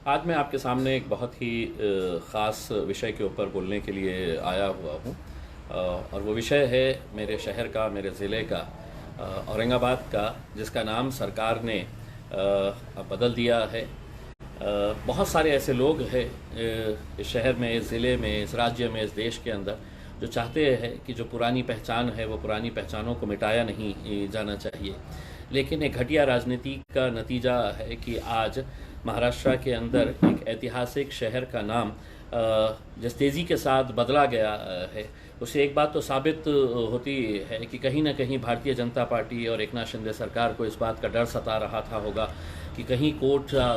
आज मैं आपके सामने एक बहुत ही ख़ास विषय के ऊपर बोलने के लिए आया हुआ हूँ। और वो विषय है मेरे शहर का, मेरे ज़िले का, औरंगाबाद का, जिसका नाम सरकार ने अब बदल दिया है। बहुत सारे ऐसे लोग हैं इस शहर में, इस ज़िले में, इस राज्य में, इस देश के अंदर, जो चाहते हैं कि जो पुरानी पहचान है वो पुरानी पहचानों को मिटाया नहीं जाना चाहिए। लेकिन एक घटिया राजनीति का नतीजा है कि आज महाराष्ट्र के अंदर एक ऐतिहासिक शहर का नाम जिस तेज़ी के साथ बदला गया है, उससे एक बात तो साबित होती है कि कहीं ना कहीं भारतीय जनता पार्टी और एकनाथ शिंदे सरकार को इस बात का डर सता रहा था होगा कि कहीं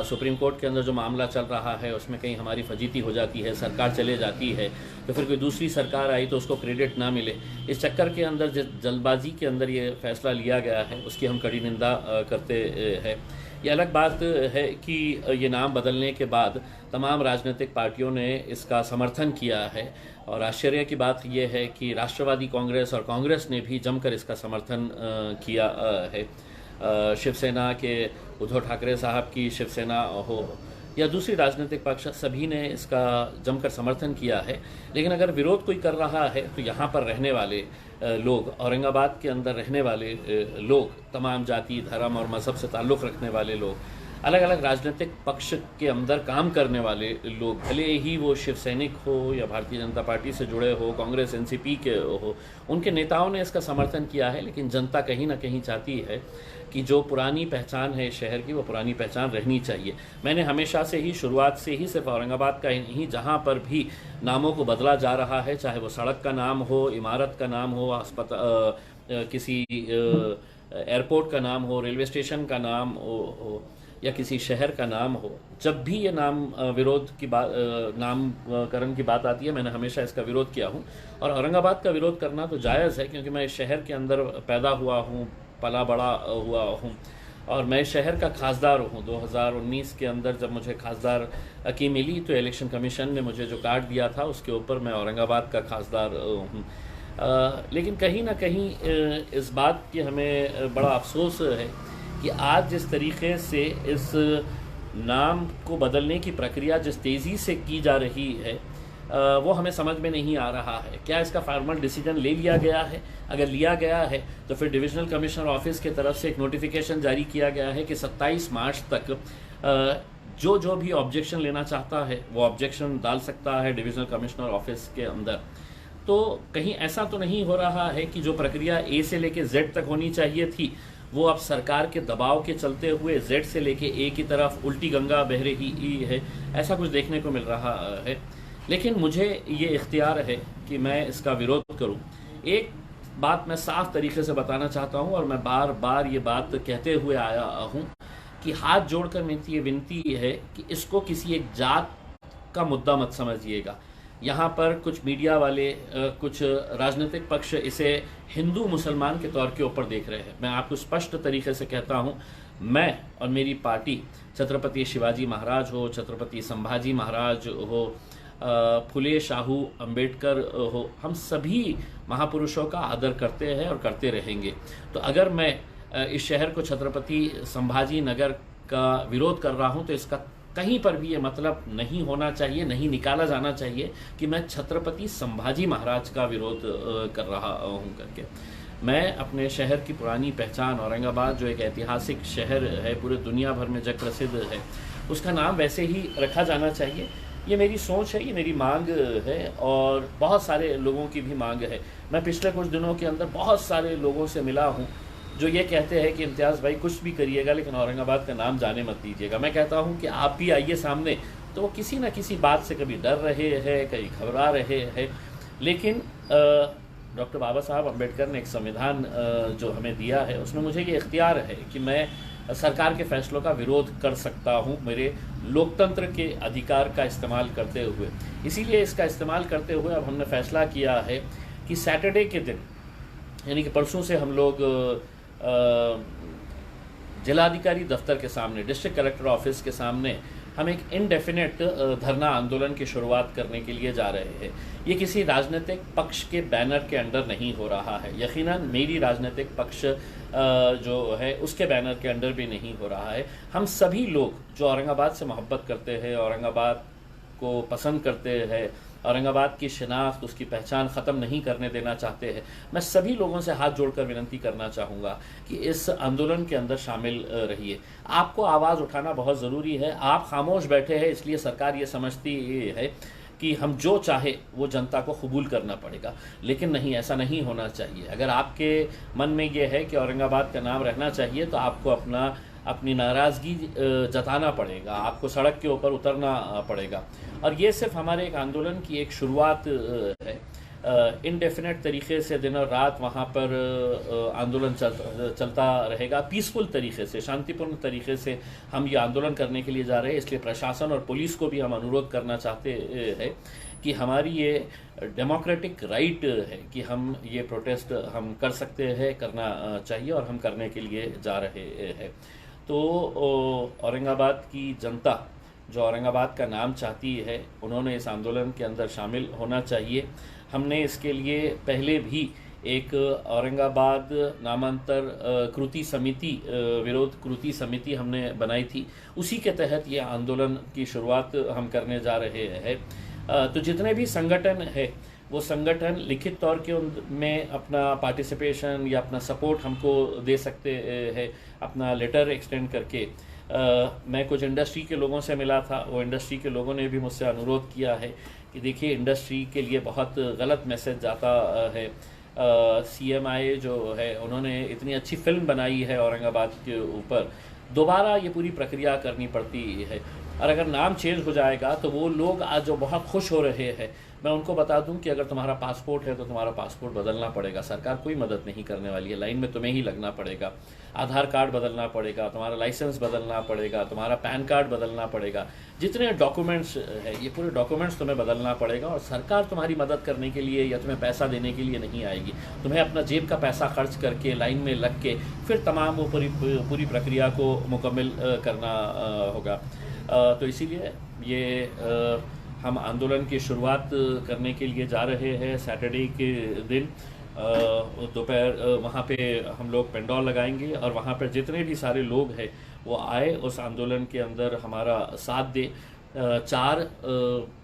सुप्रीम कोर्ट के अंदर जो मामला चल रहा है उसमें कहीं हमारी फजीती हो जाती है, सरकार चले जाती है, तो फिर कोई दूसरी सरकार आई तो उसको क्रेडिट ना मिले। इस चक्कर के अंदर जिस जल्दबाजी के अंदर ये फैसला लिया गया है उसकी हम कड़ी निंदा करते हैं। ये अलग बात है कि ये नाम बदलने के बाद तमाम राजनीतिक पार्टियों ने इसका समर्थन किया है, और आश्चर्य की बात यह है कि राष्ट्रवादी कांग्रेस और कांग्रेस ने भी जमकर इसका समर्थन किया है। शिवसेना के उद्धव ठाकरे साहब की शिवसेना हो या दूसरी राजनीतिक पक्ष, सभी ने इसका जमकर समर्थन किया है। लेकिन अगर विरोध कोई कर रहा है तो यहाँ पर रहने वाले लोग, औरंगाबाद के अंदर रहने वाले लोग, तमाम जाति, धर्म और मज़हब से ताल्लुक़ रखने वाले लोग, अलग अलग राजनीतिक पक्ष के अंदर काम करने वाले लोग, भले ही वो शिव सैनिक हो या भारतीय जनता पार्टी से जुड़े हो, कांग्रेस एनसीपी के हो, उनके नेताओं ने इसका समर्थन किया है। लेकिन जनता कहीं ना कहीं चाहती है कि जो पुरानी पहचान है शहर की, वो पुरानी पहचान रहनी चाहिए। मैंने हमेशा से ही, शुरुआत से ही, सिर्फ औरंगाबाद का ही नहीं, जहाँ पर भी नामों को बदला जा रहा है, चाहे वो सड़क का नाम हो, इमारत का नाम हो, अस्पताल, किसी एयरपोर्ट का नाम हो, रेलवे स्टेशन का नाम हो या किसी शहर का नाम हो, जब भी ये नाम विरोध की बात, नामकरण की बात आती है, मैंने हमेशा इसका विरोध किया हूँ। और औरंगाबाद का विरोध करना तो जायज़ है, क्योंकि मैं इस शहर के अंदर पैदा हुआ हूँ, पला बड़ा हुआ हूँ, और मैं शहर का खासदार हूँ। 2019 के अंदर जब मुझे खासदार की मिली तो इलेक्शन कमीशन ने मुझे जो कार्ड दिया था उसके ऊपर मैं औरंगाबाद का खासदार हूँ। लेकिन कहीं ना कहीं इस बात की हमें बड़ा अफसोस है कि आज जिस तरीके से इस नाम को बदलने की प्रक्रिया जिस तेज़ी से की जा रही है, वो हमें समझ में नहीं आ रहा है। क्या इसका फार्मल डिसीजन ले लिया गया है? अगर लिया गया है तो फिर डिविजनल कमिश्नर ऑफिस की तरफ से एक नोटिफिकेशन जारी किया गया है कि 27 मार्च तक जो भी ऑब्जेक्शन लेना चाहता है वो ऑब्जेक्शन डाल सकता है डिविजनल कमिश्नर ऑफिस के अंदर। तो कहीं ऐसा तो नहीं हो रहा है कि जो प्रक्रिया ए से लेके जेड तक होनी चाहिए थी, वो अब सरकार के दबाव के चलते हुए जेड से लेके ए की तरफ उल्टी गंगा बह रही है? ऐसा कुछ देखने को मिल रहा है। लेकिन मुझे ये इख्तियार है कि मैं इसका विरोध करूं। एक बात मैं साफ तरीके से बताना चाहता हूं, और मैं बार बार ये बात कहते हुए आया हूं कि हाथ जोड़कर मेरी ये विनती है कि इसको किसी एक जात का मुद्दा मत समझिएगा। यहाँ पर कुछ मीडिया वाले, कुछ राजनीतिक पक्ष इसे हिंदू मुसलमान के तौर के ऊपर देख रहे हैं। मैं आपको स्पष्ट तरीके से कहता हूँ, मैं और मेरी पार्टी, छत्रपति शिवाजी महाराज हो, छत्रपति संभाजी महाराज हो, फुले शाहू अंबेडकर हो, हम सभी महापुरुषों का आदर करते हैं और करते रहेंगे। तो अगर मैं इस शहर को छत्रपति संभाजी नगर का विरोध कर रहा हूं तो इसका कहीं पर भी ये मतलब नहीं होना चाहिए, नहीं निकाला जाना चाहिए कि मैं छत्रपति संभाजी महाराज का विरोध कर रहा हूं करके। मैं अपने शहर की पुरानी पहचान, औरंगाबाद जो एक ऐतिहासिक शहर है, पूरे दुनिया भर में जग प्रसिद्ध है, उसका नाम वैसे ही रखा जाना चाहिए। ये मेरी सोच है, ये मेरी मांग है, और बहुत सारे लोगों की भी मांग है। मैं पिछले कुछ दिनों के अंदर बहुत सारे लोगों से मिला हूँ जो ये कहते हैं कि इम्तियाज़ भाई कुछ भी करिएगा लेकिन औरंगाबाद का नाम जाने मत दीजिएगा। मैं कहता हूँ कि आप भी आइए सामने। तो वो किसी न किसी बात से कभी डर रहे हैं, कहीं घबरा रहे हैं, लेकिन डॉक्टर बाबा साहब अम्बेडकर ने एक संविधान जो हमें दिया है, उसमें मुझे ये इख्तियार है कि मैं सरकार के फैसलों का विरोध कर सकता हूँ, मेरे लोकतंत्र के अधिकार का इस्तेमाल करते हुए। इसीलिए इसका इस्तेमाल करते हुए अब हमने फैसला किया है कि सैटरडे के दिन, यानी कि परसों से, हम लोग जिलाधिकारी दफ्तर के सामने, डिस्ट्रिक्ट कलेक्टर ऑफिस के सामने, हम एक इनडेफिनेट धरना आंदोलन की शुरुआत करने के लिए जा रहे हैं। ये किसी राजनीतिक पक्ष के बैनर के अंडर नहीं हो रहा है। यकीनन मेरी राजनीतिक पक्ष जो है उसके बैनर के अंडर भी नहीं हो रहा है। हम सभी लोग जो औरंगाबाद से मोहब्बत करते हैं, औरंगाबाद को पसंद करते हैं, औरंगाबाद की शिनाख्त, उसकी पहचान ख़त्म नहीं करने देना चाहते हैं, मैं सभी लोगों से हाथ जोड़कर विनती करना चाहूँगा कि इस आंदोलन के अंदर शामिल रहिए। आपको आवाज़ उठाना बहुत ज़रूरी है। आप खामोश बैठे हैं इसलिए सरकार ये समझती है कि हम जो चाहे वो जनता को कबूल करना पड़ेगा, लेकिन नहीं, ऐसा नहीं होना चाहिए। अगर आपके मन में ये है कि औरंगाबाद का नाम रहना चाहिए तो आपको अपनी नाराज़गी जताना पड़ेगा, आपको सड़क के ऊपर उतरना पड़ेगा। और ये सिर्फ हमारे एक आंदोलन की एक शुरुआत है। इनडेफिनेट तरीके से दिन और रात वहाँ पर आंदोलन चलता रहेगा। पीसफुल तरीके से, शांतिपूर्ण तरीके से हम ये आंदोलन करने के लिए जा रहे हैं। इसलिए प्रशासन और पुलिस को भी हम अनुरोध करना चाहते हैं कि हमारी ये डेमोक्रेटिक राइट है कि हम ये प्रोटेस्ट हम कर सकते हैं, करना चाहिए, और हम करने के लिए जा रहे हैं। तो औरंगाबाद की जनता जो औरंगाबाद का नाम चाहती है, उन्होंने इस आंदोलन के अंदर शामिल होना चाहिए। हमने इसके लिए पहले भी एक औरंगाबाद नामांतर कृति समिति, विरोध कृति समिति हमने बनाई थी। उसी के तहत ये आंदोलन की शुरुआत हम करने जा रहे हैं। तो जितने भी संगठन है वो संगठन लिखित तौर के में अपना पार्टिसिपेशन या अपना सपोर्ट हमको दे सकते हैं, अपना लेटर एक्सटेंड करके। मैं कुछ इंडस्ट्री के लोगों से मिला था, वो इंडस्ट्री के लोगों ने भी मुझसे अनुरोध किया है कि देखिए इंडस्ट्री के लिए बहुत गलत मैसेज जाता है। CMI जो है उन्होंने इतनी अच्छी फिल्म बनाई है औरंगाबाद के ऊपर, दोबारा ये पूरी प्रक्रिया करनी पड़ती है। और अगर नाम चेंज हो जाएगा तो वो लोग आज जो बहुत खुश हो रहे हैं, मैं उनको बता दूं कि अगर तुम्हारा पासपोर्ट है तो तुम्हारा पासपोर्ट बदलना पड़ेगा। सरकार कोई मदद नहीं करने वाली है, लाइन में तुम्हें ही लगना पड़ेगा। आधार कार्ड बदलना पड़ेगा, तुम्हारा लाइसेंस बदलना पड़ेगा, तुम्हारा पैन कार्ड बदलना पड़ेगा, जितने डॉक्यूमेंट्स है ये पूरे डॉक्यूमेंट्स तुम्हें बदलना पड़ेगा। और सरकार तुम्हारी मदद करने के लिए या तुम्हें पैसा देने के लिए नहीं आएगी। तुम्हें अपना जेब का पैसा खर्च करके लाइन में लग के फिर तमाम वो पूरी प्रक्रिया को मुकम्मल करना होगा। तो इसीलिए ये हम आंदोलन की शुरुआत करने के लिए जा रहे हैं। सैटरडे के दिन दोपहर वहाँ पे हम लोग पेंडॉल लगाएंगे और वहाँ पर जितने भी सारे लोग हैं वो आए, उस आंदोलन के अंदर हमारा साथ दे। 4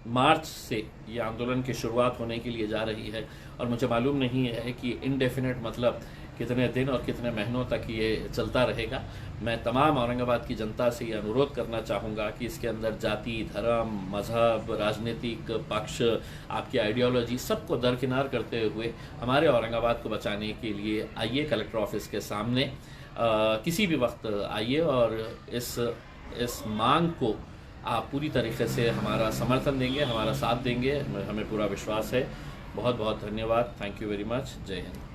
मार्च से ये आंदोलन की शुरुआत होने के लिए जा रही है और मुझे मालूम नहीं है कि इनडेफिनेट मतलब कितने दिन और कितने महीनों तक ये चलता रहेगा। मैं तमाम औरंगाबाद की जनता से ये अनुरोध करना चाहूँगा कि इसके अंदर जाति, धर्म, मज़हब, राजनीतिक पक्ष, आपकी आइडियोलॉजी सबको दरकिनार करते हुए हमारे औरंगाबाद को बचाने के लिए आइए कलेक्टर ऑफिस के सामने किसी भी वक्त आइए और इस मांग को आप पूरी तरीके से हमारा समर्थन देंगे, हमारा साथ देंगे, हमें पूरा विश्वास है। बहुत बहुत धन्यवाद। Thank you very much. जय हिंद।